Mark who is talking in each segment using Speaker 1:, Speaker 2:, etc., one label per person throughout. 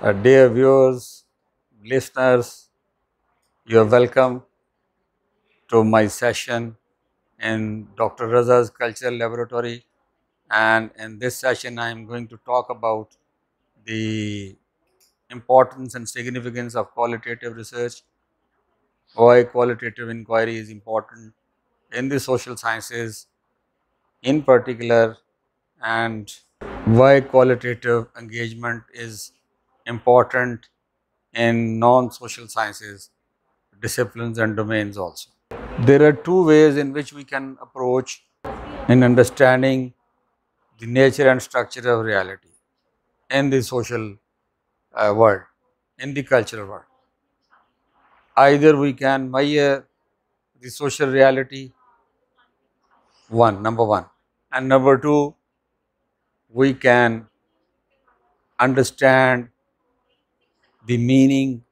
Speaker 1: Dear viewers, listeners, you are welcome to my session in Dr. Raza's Cultural Laboratory. And in this session, I am going to talk about the importance and significance of qualitative research, why qualitative inquiry is important in the social sciences in particular, and why qualitative engagement is important in non-social sciences disciplines and domains also. There are two ways in which we can approach in understanding the nature and structure of reality in the social world, in the cultural world. Either we can measure the social reality, number one, and number two, we can understand the meaning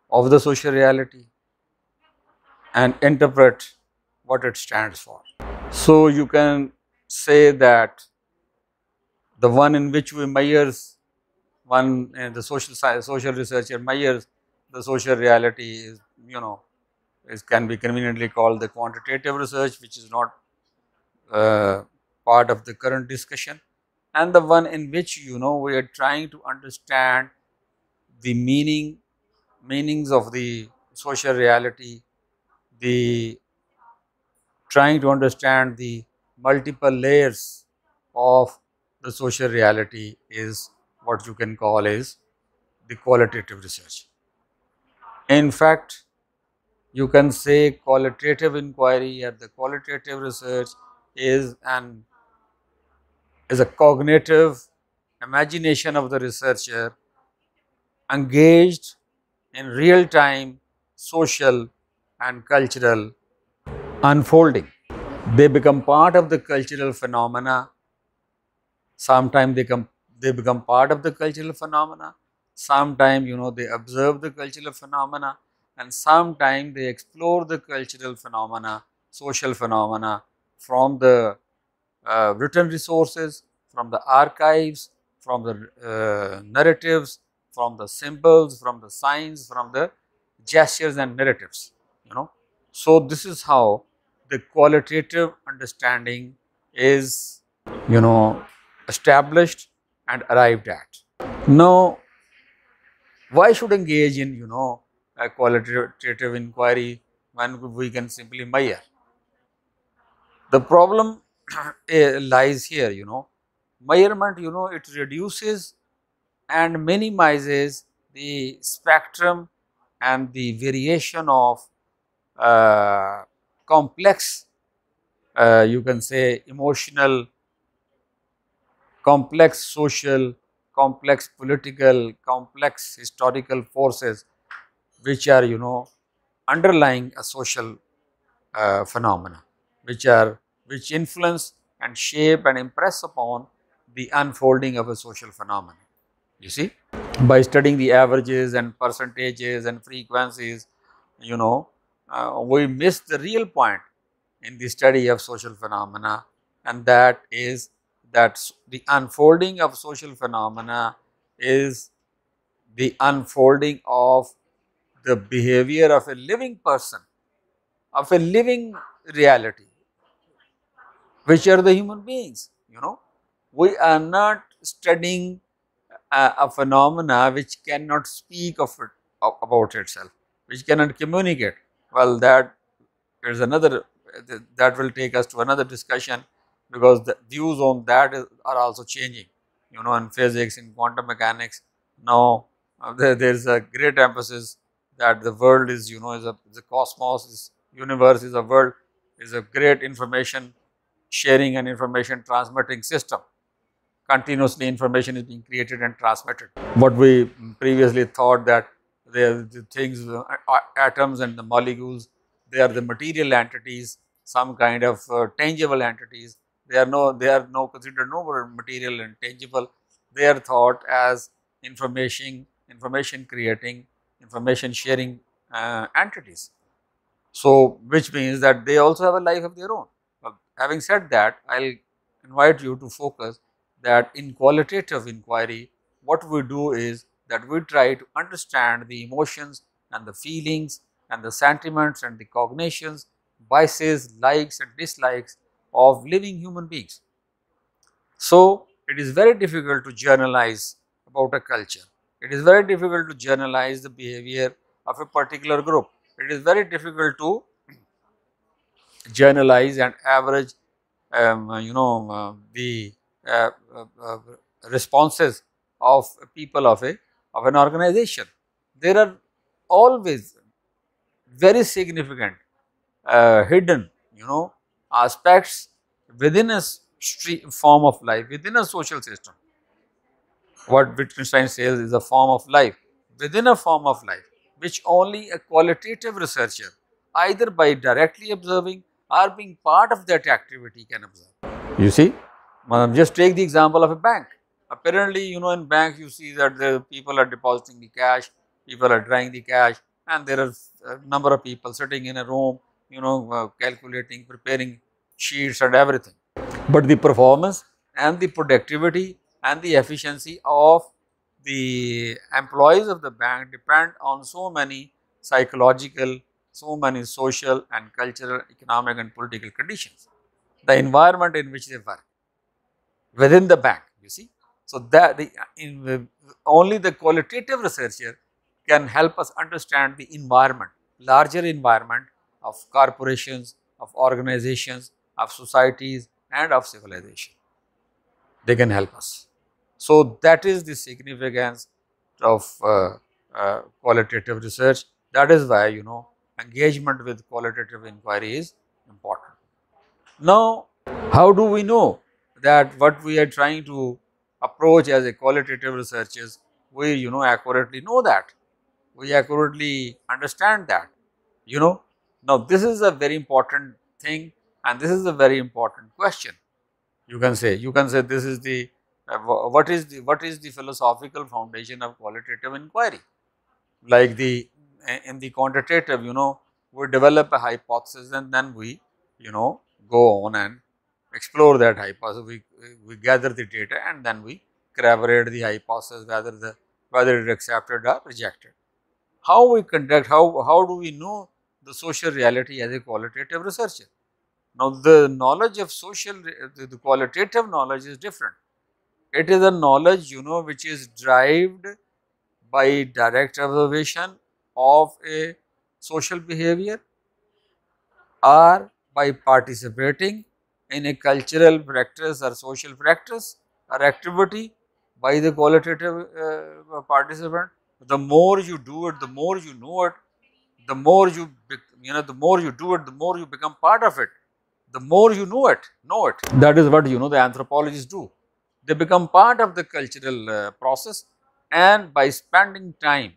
Speaker 1: of the social reality and interpret what it stands for. So you can say that the one in which we measures the social researcher measures the social reality is, can be conveniently called the quantitative research, which is not uh, part of the current discussion, and the one in which we are trying to understand the meanings of the social reality, the trying to understand the multiple layers of the social reality is what you can call is the qualitative research. In fact, you can say qualitative inquiry or the qualitative research is a cognitive imagination of the researcher engaged in real time social and cultural unfolding. They become part of the cultural phenomena. Sometimes they become part of the cultural phenomena. Sometimes they observe the cultural phenomena, and sometimes they explore the cultural phenomena, social phenomena from the written resources, from the archives, from the narratives, from the symbols, from the signs, from the gestures and narratives. So this is how the qualitative understanding is you know established and arrived at. Now, why should engage in a qualitative inquiry when we can simply measure? The problem lies here. Measurement, it reduces and minimizes the spectrum and the variation of uh, complex, you can say, emotional, complex social, complex political, complex historical forces which are underlying a social phenomena, which influence and shape and impress upon the unfolding of a social phenomenon. You see, by studying the averages and percentages and frequencies, we miss the real point in the study of social phenomena, and that is that the unfolding of social phenomena is the unfolding of the behavior of a living person, of a living reality, which are the human beings. We are not studying a phenomena which cannot speak about itself, which cannot communicate. Well, that is another, that will take us to another discussion, because the views on that are also changing. In physics, in quantum mechanics, now there is a great emphasis that the world is, is a cosmos, is universe, is a world, is a great information sharing and information transmitting system. Continuously information is being created and transmitted. What we previously thought that the things, atoms and the molecules, they are the material entities, some kind of tangible entities. They are no considered no more material and tangible. They are thought as information creating, information sharing entities. So, which means that they also have a life of their own. Well, having said that, I'll invite you to focus that in qualitative inquiry, what we do is that we try to understand the emotions and the feelings and the sentiments and the cognitions, biases, likes and dislikes of living human beings. So, it is very difficult to generalize about a culture. It is very difficult to generalize the behavior of a particular group. It is very difficult to generalize and average the uh, uh, uh, responses of people of an organization. There are always very significant hidden aspects within a form of life, within a social system. What Wittgenstein says is a form of life, within a form of life, which only a qualitative researcher, either by directly observing or being part of that activity, can observe. You see, just take the example of a bank. Apparently, in bank you see that the people are depositing the cash, people are drawing the cash, and there are a number of people sitting in a room, calculating, preparing sheets and everything. But the performance and the productivity and the efficiency of the employees of the bank depend on so many psychological, so many social and cultural, economic and political conditions, the environment in which they work within the bank, you see. So, that only the qualitative researcher can help us understand the environment, larger environment of corporations, of organizations, of societies and of civilization. They can help us. So, that is the significance of qualitative research. That is why engagement with qualitative inquiry is important. Now, how do we know that what we are trying to approach as a qualitative researchers, we accurately know that, we accurately understand that, you know. Now, this is a very important thing and this is a very important question. You can say this is the what is the philosophical foundation of qualitative inquiry. Like in the quantitative, we develop a hypothesis and then we go on and explore that hypothesis. We gather the data and then we corroborate the hypothesis whether it is accepted or rejected. How we conduct, how do we know the social reality as a qualitative researcher? Now, the knowledge of the qualitative knowledge is different. It is a knowledge which is derived by direct observation of a social behavior or by participating in a cultural practice or social practice or activity by the qualitative participant. The more you do it, the more you know it, the more the more you do it, the more you become part of it. The more you know it. That is what the anthropologists do. They become part of the cultural process, and by spending time,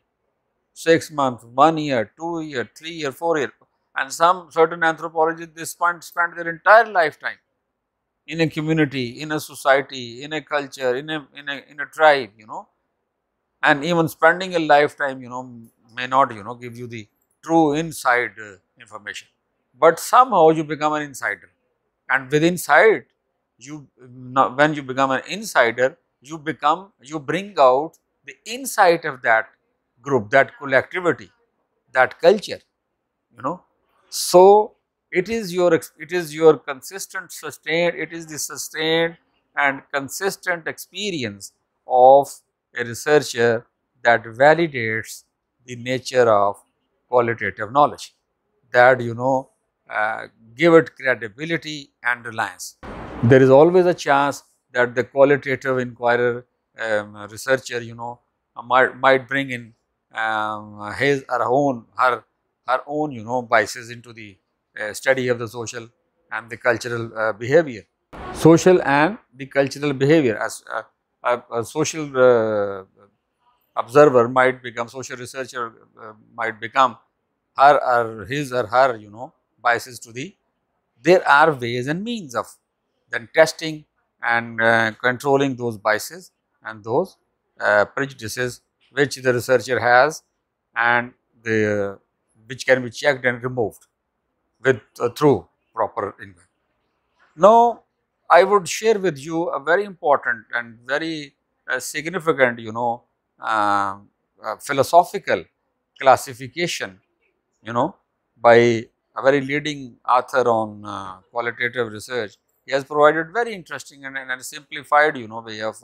Speaker 1: 6 months, 1 year, 2 year, 3 year, 4 year, and some certain anthropologists they spend their entire lifetime in a community, in a society, in a culture, in a tribe, and even spending a lifetime, may not give you the true inside information, but somehow you become an insider. And with insight, when you become an insider, you bring out the insight of that group, that collectivity, that culture, you know. So, it is your consistent, sustained, it is the sustained and consistent experience of a researcher that validates the nature of qualitative knowledge, that uh, give it credibility and reliance. There is always a chance that the qualitative inquirer, researcher, might bring in his or her own biases into the study of the social and the cultural behavior. Social and the cultural behavior, as a social observer might become, social researcher might become her or his or her biases to the. There are ways and means of then testing and controlling those biases and those prejudices which the researcher has, and the which can be checked and removed with through proper inquiry. Now, I would share with you a very important and very significant philosophical classification, you know, by a very leading author on qualitative research. He has provided very interesting and simplified, way of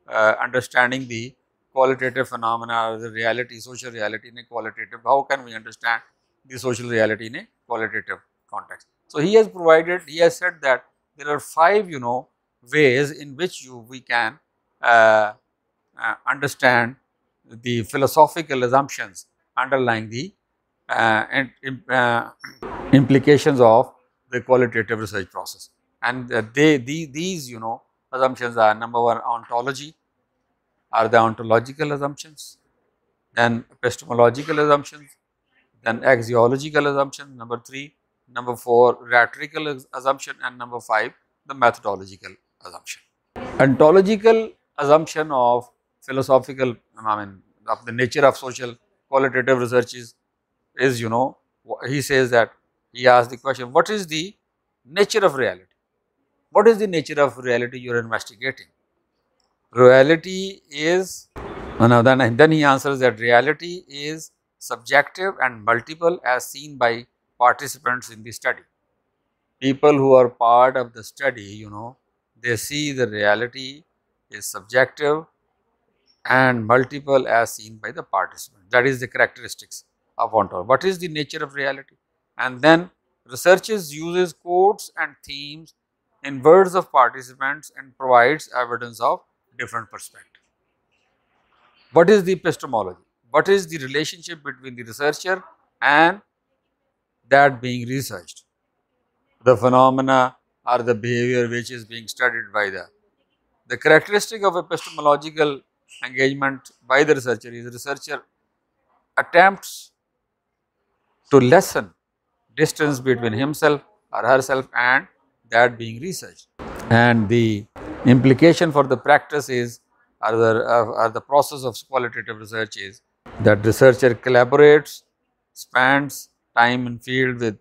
Speaker 1: understanding the qualitative phenomena or the reality, social reality in a qualitative. How can we understand the social reality in a qualitative context? So, he has said that there are 5, ways in which we can uh, understand the philosophical assumptions underlying the implications of the qualitative research process. And these, assumptions are: number one, ontology, are the ontological assumptions, then epistemological assumptions, then axiological assumptions, number 3, number 4, rhetorical assumption, and number 5, the methodological assumption. Ontological assumption of philosophical, of the nature of social qualitative research is, he says that he asks the question, what is the nature of reality? What is the nature of reality you are investigating? Reality is, then he answers that reality is subjective and multiple as seen by participants in the study. People who are part of the study, they see the reality is subjective and multiple as seen by the participant. That is the characteristics of ontology. What is the nature of reality? And then researchers uses quotes and themes in words of participants and provides evidence of different perspectives. What is the epistemology? What is the relationship between the researcher and that being researched? The phenomena or the behavior which is being studied by the characteristic of epistemological engagement by the researcher attempts to lessen distance between himself or herself and that being researched. And the implication for the practice is, or the process of qualitative research is, that researcher collaborates, spends time in field with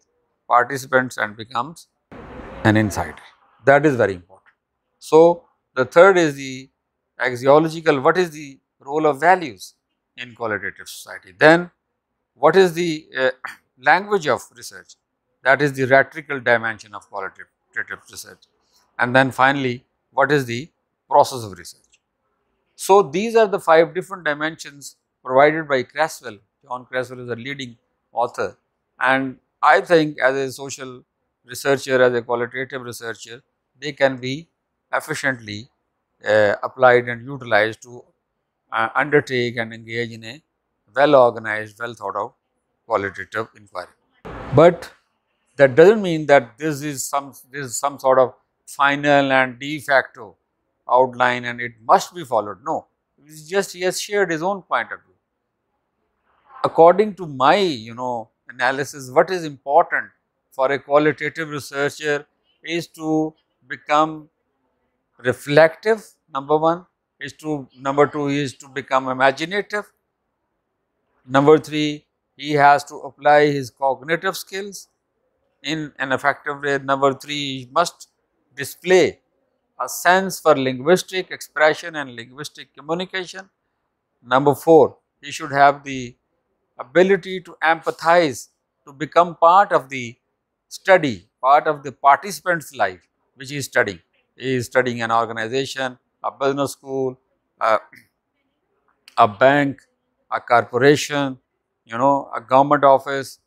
Speaker 1: participants and becomes an insider. That is very important. So, the third is the axiological, what is the role of values in qualitative society? Then, what is the language of research? That is the rhetorical dimension of qualitative research. And then finally, what is the process of research? So, these are the 5 different dimensions provided by Creswell. John Creswell is a leading author, and I think as a social researcher, as a qualitative researcher, they can be efficiently applied and utilized to undertake and engage in a well organized, well thought out qualitative inquiry. But that does not mean that this is some sort of final and de facto outline and it must be followed. No, it's just he has shared his own point of view. According to my analysis, what is important for a qualitative researcher is to become reflective. Number 1 is to, number 2 is to become imaginative. Number 3, he has to apply his cognitive skills in an effective way. Number 3, he must display a sense for linguistic expression and linguistic communication. Number 4, he should have the ability to empathize, to become part of the study, part of the participant's life which he is studying. He is studying an organization, a business school, a bank, a corporation, a government office,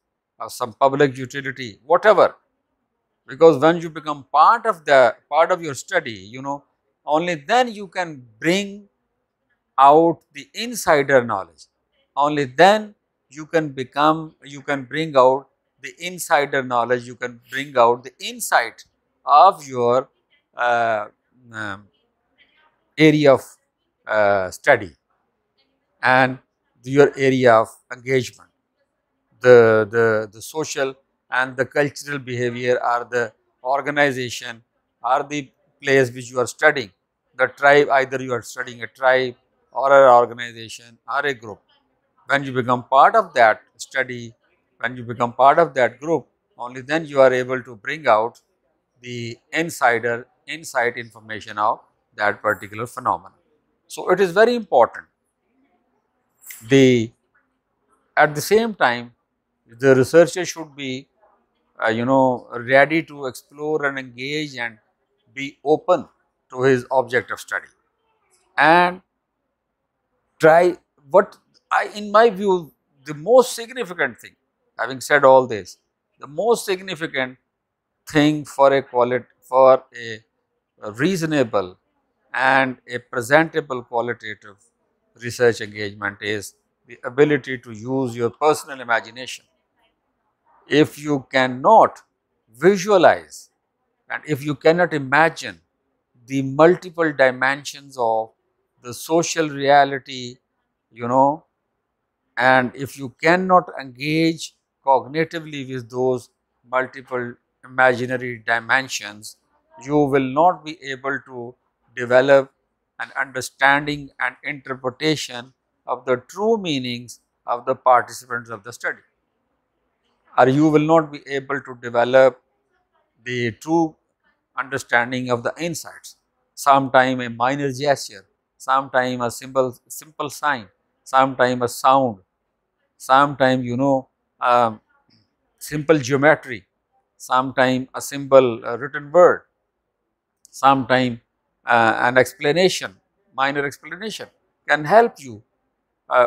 Speaker 1: some public utility, whatever. Because when you become part of your study, only then you can bring out the insider knowledge. Only then you can bring out the insider knowledge, you can bring out the insight of your uh, um, area of study and your area of engagement. The social and the cultural behavior or the organization or the place which you are studying, the tribe, either you are studying a tribe or an organization or a group. When you become part of that study, when you become part of that group, only then you are able to bring out the insight information of that particular phenomenon. So, it is very important The at the same time, the researcher should be ready to explore and engage and be open to his object of study and try what in my view, the most significant thing, having said all this, the most significant thing for a reasonable and a presentable qualitative research engagement is the ability to use your personal imagination. If you cannot visualize and if you cannot imagine the multiple dimensions of the social reality, you know, and if you cannot engage cognitively with those multiple imaginary dimensions, you will not be able to develop an understanding and interpretation of the true meanings of the participants of the study, or you will not be able to develop the true understanding of the insights. Sometime a minor gesture, sometime a simple sign, sometime a sound, sometime simple geometry, sometime a simple written word, sometime an explanation, minor explanation can help you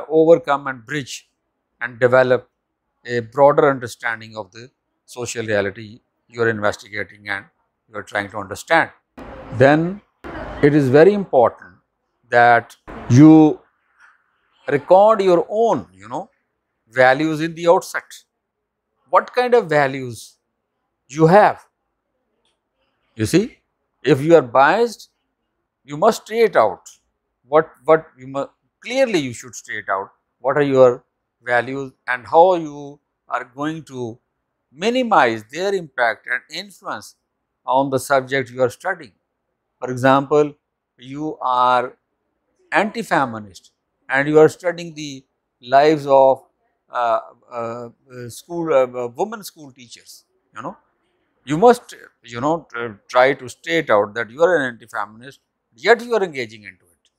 Speaker 1: overcome and bridge and develop a broader understanding of the social reality you are investigating and you are trying to understand. Then it is very important that you record your own, values in the outset. What kind of values you have? You see, if you are biased, you must state out what you must clearly. You should state out what are your values and how you are going to minimize their impact and influence on the subject you are studying. For example, you are anti-feminist and you are studying the lives of uh, women school teachers. You must try to state out that you are an anti-feminist, yet you are engaging into it,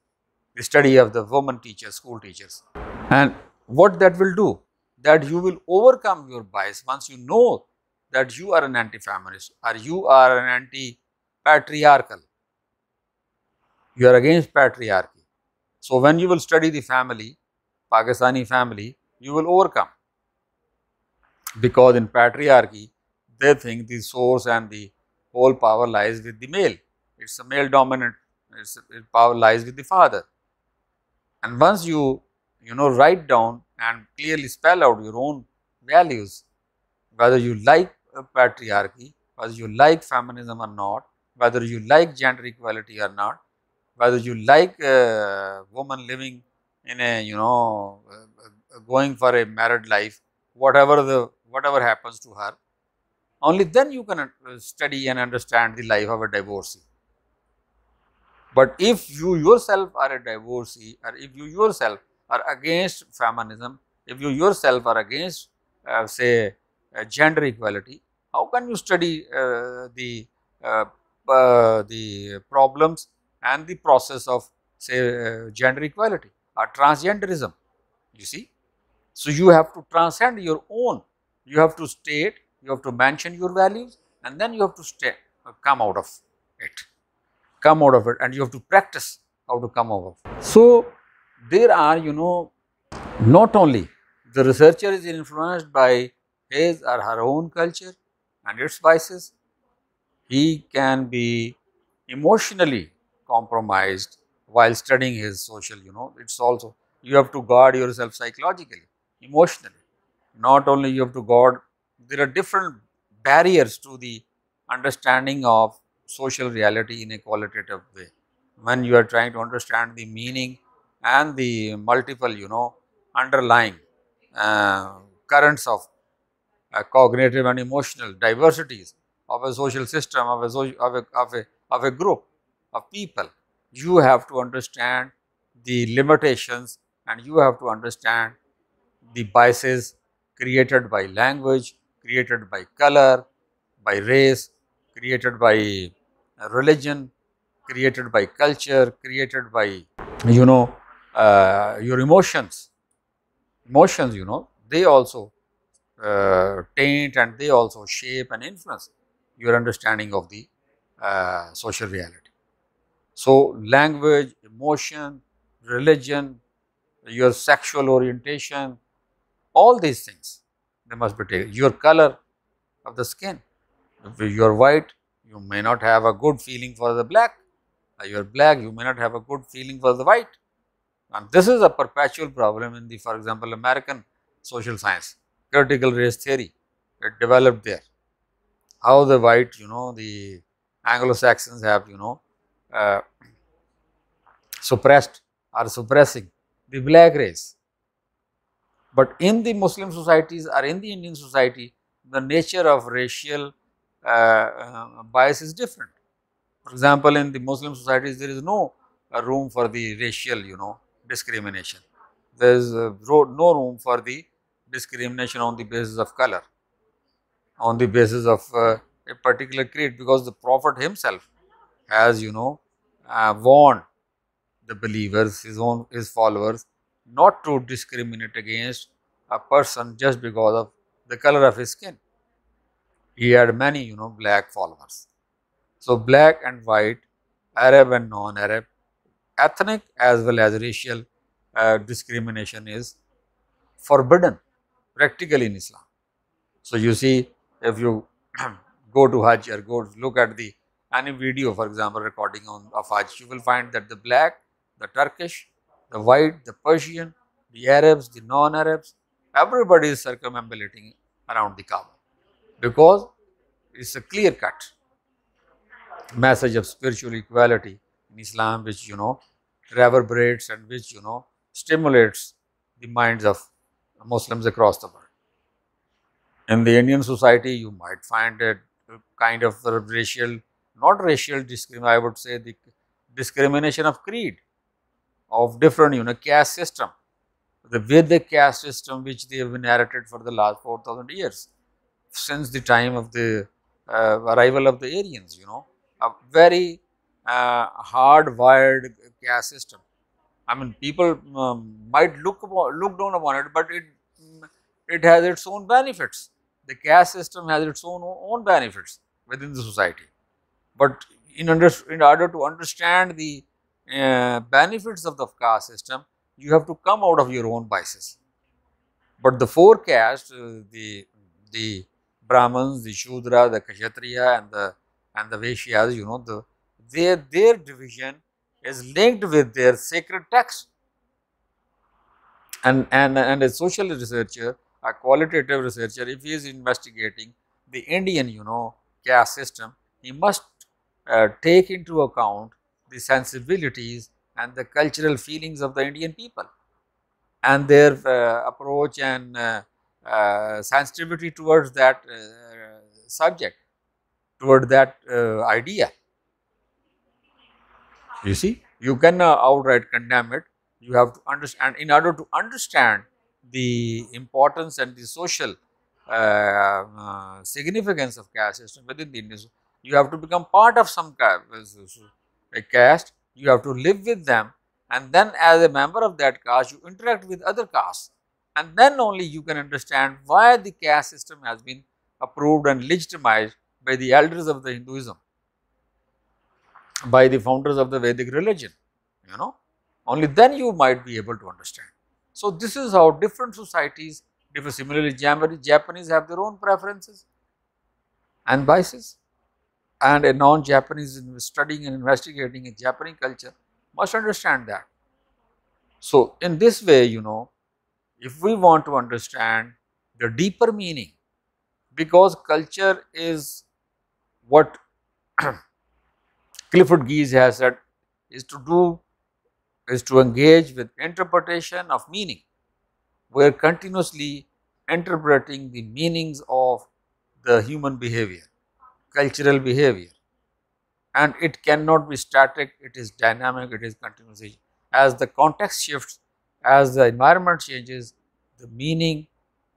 Speaker 1: the study of the women teachers, school teachers. And what that will do, that you will overcome your bias once you know that you are an anti-feminist or you are an anti-patriarchal, you are against patriarchy. So when you will study the family, Pakistani family, you will overcome, because in patriarchy they think the source and the whole power lies with the male. It's a male dominant, power lies with the father. And once you write down and clearly spell out your own values, whether you like patriarchy, whether you like feminism or not, whether you like gender equality or not, whether you like woman living in a going for a married life, whatever happens to her, only then you can study and understand the life of a divorcee. But if you yourself are a divorcee, or if you yourself are against feminism, if you yourself are against say gender equality, how can you study uh, the problems and the process of say gender equality or transgenderism? You see, so you have to transcend your own. You have to state, you have to mention your values, and then you have to come out of it, and you have to practice how to come out of it. So there are, not only the researcher is influenced by his or her own culture and its biases, he can be emotionally compromised while studying his social, it's also, you have to guard yourself psychologically, emotionally. Not only you have to guard, there are different barriers to the understanding of social reality in a qualitative way. When you are trying to understand the meaning and the multiple, underlying uh, currents of cognitive and emotional diversities of a social system, of a group of people, you have to understand the limitations and you have to understand the biases created by language, created by color, by race, created by religion, created by culture, created by your emotions. emotions, they also taint and they also shape and influence your understanding of the social reality. So, language, emotion, religion, your sexual orientation, all these things, they must be taken. Your color of the skin. If you are white, you may not have a good feeling for the black. If you are black, you may not have a good feeling for the white. And this is a perpetual problem in the, for example, American social science, critical race theory. It developed there. How the white, the Anglo-Saxons have, uh, suppressed or suppressing the black race. But in the Muslim societies or in the Indian society, the nature of racial bias is different. For example, in the Muslim societies, there is no room for the racial, discrimination. There is no room for the discrimination on the basis of color, on the basis of a particular creed, because the Prophet himself has, warned the believers, his followers, not to discriminate against a person just because of the color of his skin. He had many, black followers. So, black and white, Arab and non-Arab, ethnic as well as racial discrimination is forbidden practically in Islam. So, you see, if you go to Hajj or go look at the any video, for example, recording of Hajj, you will find that the black, the Turkish, the white, the Persian, the Arabs, the non-Arabs, everybody is circumambulating around the Kaaba, because it's a clear cut message of spiritual equality in Islam, which reverberates and which stimulates the minds of Muslims across the world. In the Indian society, you might find a kind of racial, not racial discrimination, I would say the discrimination of creed, of different caste system, the Vedic caste system which they have inherited for the last 4,000 years, since the time of the arrival of the Aryans, a very hardwired caste system. I mean, people might look down upon it, but it has its own benefits. The caste system has its own benefits within the society. But in order to understand the benefits of the caste system, you have to come out of your own biases. But the four castes, the Brahmins, the Shudra, the Kshatriya, and the Vaishyas, their division is linked with their sacred text. And a social researcher, a qualitative researcher, if he is investigating the Indian, caste system, he must take into account the sensibilities and the cultural feelings of the Indian people, and their approach and sensitivity towards that subject, toward that idea. You see, you can outright condemn it. You have to understand, in order to understand the importance and the social significance of caste system within the Indian, you have to become part of some a caste, you have to live with them, and then as a member of that caste, you interact with other castes, and then only you can understand why the caste system has been approved and legitimized by the elders of the Hinduism, by the founders of the Vedic religion, only then you might be able to understand. So, this is how different societies differ. Similarly, Japanese have their own preferences and biases, and a non-Japanese studying and investigating a Japanese culture must understand that. So, in this way, if we want to understand the deeper meaning, because culture is what Clifford Geertz has said, is to engage with interpretation of meaning. We are continuously interpreting the meanings of the human behavior, cultural behavior, and it cannot be static, it is dynamic, it is continuous. As the context shifts, as the environment changes, the meaning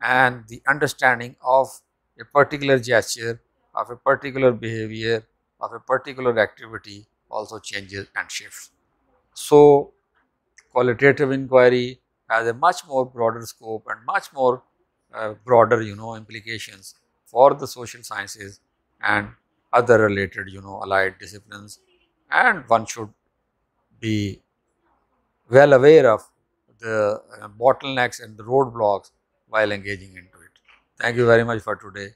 Speaker 1: and the understanding of a particular gesture, of a particular behavior, of a particular activity also changes and shifts. So, qualitative inquiry has a much more broader scope and much more broader, implications for the social sciences and other related, allied disciplines, and one should be well aware of the bottlenecks and the roadblocks while engaging into it. Thank you very much for today.